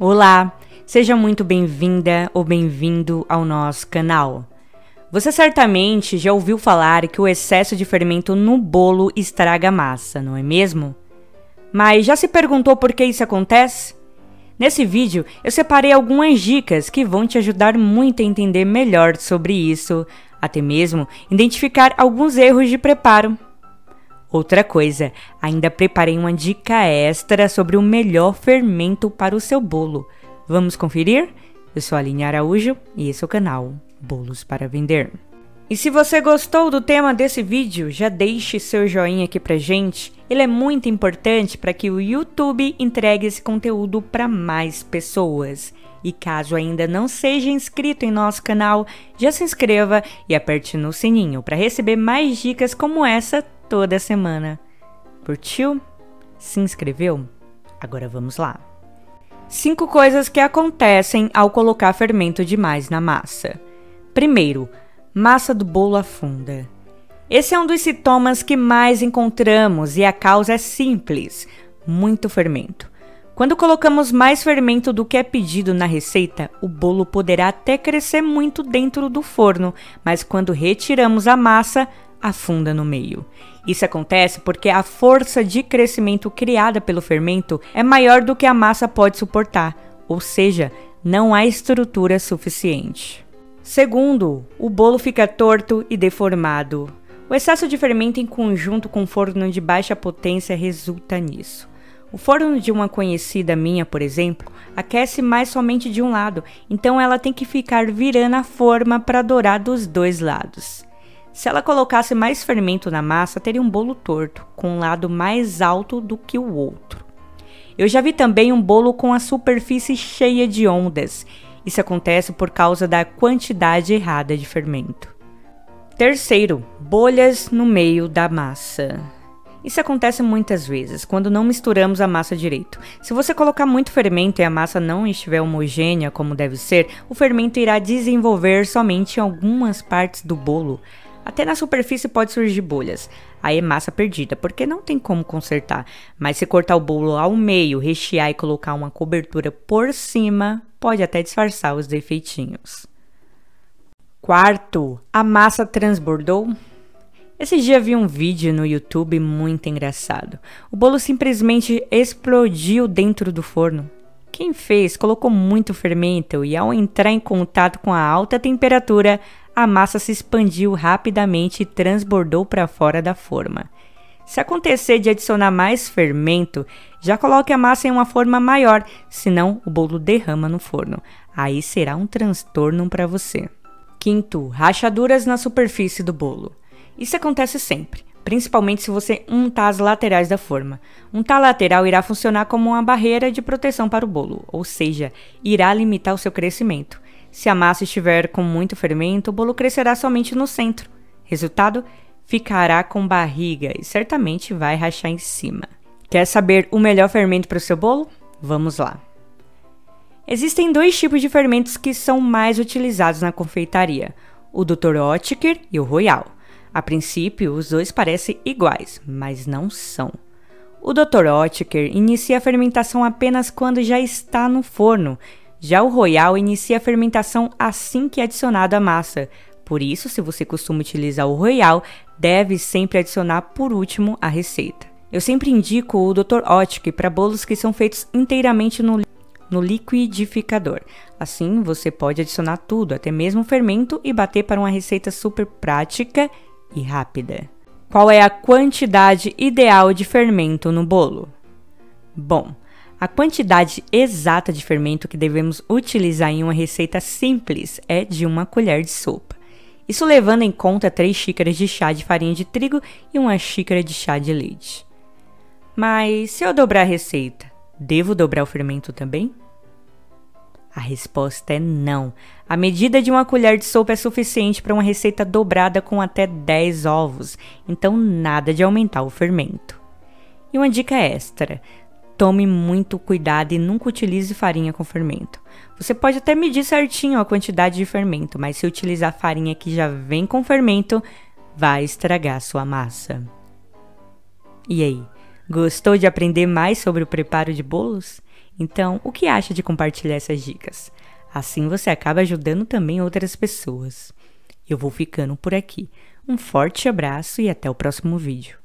Olá, seja muito bem-vinda ou bem-vindo ao nosso canal. Você certamente já ouviu falar que o excesso de fermento no bolo estraga a massa, não é mesmo? Mas já se perguntou por que isso acontece? Nesse vídeo eu separei algumas dicas que vão te ajudar muito a entender melhor sobre isso, até mesmo identificar alguns erros de preparo. Outra coisa, ainda preparei uma dica extra sobre o melhor fermento para o seu bolo. Vamos conferir? Eu sou a Aline Araújo e esse é o canal Bolos para Vender. E se você gostou do tema desse vídeo, já deixe seu joinha aqui pra gente. Ele é muito importante para que o YouTube entregue esse conteúdo para mais pessoas. E caso ainda não seja inscrito em nosso canal, já se inscreva e aperte no sininho para receber mais dicas como essa toda semana. Curtiu? Se inscreveu? Agora vamos lá. 5 coisas que acontecem ao colocar fermento demais na massa. Primeiro, massa do bolo afunda. Esse é um dos sintomas que mais encontramos e a causa é simples: muito fermento. Quando colocamos mais fermento do que é pedido na receita, o bolo poderá até crescer muito dentro do forno, mas quando retiramos a massa, afunda no meio. Isso acontece porque a força de crescimento criada pelo fermento é maior do que a massa pode suportar, ou seja, não há estrutura suficiente. Segundo, o bolo fica torto e deformado. O excesso de fermento em conjunto com forno de baixa potência resulta nisso. O forno de uma conhecida minha, por exemplo, aquece mais somente de um lado, então ela tem que ficar virando a forma para dourar dos dois lados. Se ela colocasse mais fermento na massa, teria um bolo torto, com um lado mais alto do que o outro. Eu já vi também um bolo com a superfície cheia de ondas. Isso acontece por causa da quantidade errada de fermento. Terceiro, bolhas no meio da massa. Isso acontece muitas vezes, quando não misturamos a massa direito. Se você colocar muito fermento e a massa não estiver homogênea como deve ser, o fermento irá desenvolver somente em algumas partes do bolo. Até na superfície pode surgir bolhas. Aí é massa perdida, porque não tem como consertar. Mas se cortar o bolo ao meio, rechear e colocar uma cobertura por cima, pode até disfarçar os defeitinhos. Quarto, a massa transbordou. Esse dia vi um vídeo no YouTube muito engraçado. O bolo simplesmente explodiu dentro do forno. Quem fez colocou muito fermento e ao entrar em contato com a alta temperatura, a massa se expandiu rapidamente e transbordou para fora da forma. Se acontecer de adicionar mais fermento, já coloque a massa em uma forma maior, senão o bolo derrama no forno. Aí será um transtorno para você. Quinto, rachaduras na superfície do bolo. Isso acontece sempre, principalmente se você untar as laterais da forma. Untar a lateral irá funcionar como uma barreira de proteção para o bolo, ou seja, irá limitar o seu crescimento. Se a massa estiver com muito fermento, o bolo crescerá somente no centro. Resultado? Ficará com barriga e certamente vai rachar em cima. Quer saber o melhor fermento para o seu bolo? Vamos lá. Existem 2 tipos de fermentos que são mais utilizados na confeitaria: o Dr. Oetker e o Royal. A princípio, os dois parecem iguais, mas não são. O Dr. Oetker inicia a fermentação apenas quando já está no forno. Já o Royal inicia a fermentação assim que é adicionado a massa. Por isso, se você costuma utilizar o Royal, deve sempre adicionar por último a receita. Eu sempre indico o Dr. Oetker para bolos que são feitos inteiramente no liquidificador. Assim, você pode adicionar tudo, até mesmo o fermento, e bater para uma receita super prática e rápida. Qual é a quantidade ideal de fermento no bolo? Bom, a quantidade exata de fermento que devemos utilizar em uma receita simples é de 1 colher de sopa. Isso levando em conta 3 xícaras de chá de farinha de trigo e 1 xícara de chá de leite. Mas se eu dobrar a receita, devo dobrar o fermento também? A resposta é não. A medida de 1 colher de sopa é suficiente para uma receita dobrada com até 10 ovos, então nada de aumentar o fermento. E uma dica extra: tome muito cuidado e nunca utilize farinha com fermento. Você pode até medir certinho a quantidade de fermento, mas se utilizar farinha que já vem com fermento, vai estragar sua massa. E aí, gostou de aprender mais sobre o preparo de bolos? Então, o que acha de compartilhar essas dicas? Assim você acaba ajudando também outras pessoas. Eu vou ficando por aqui. Um forte abraço e até o próximo vídeo.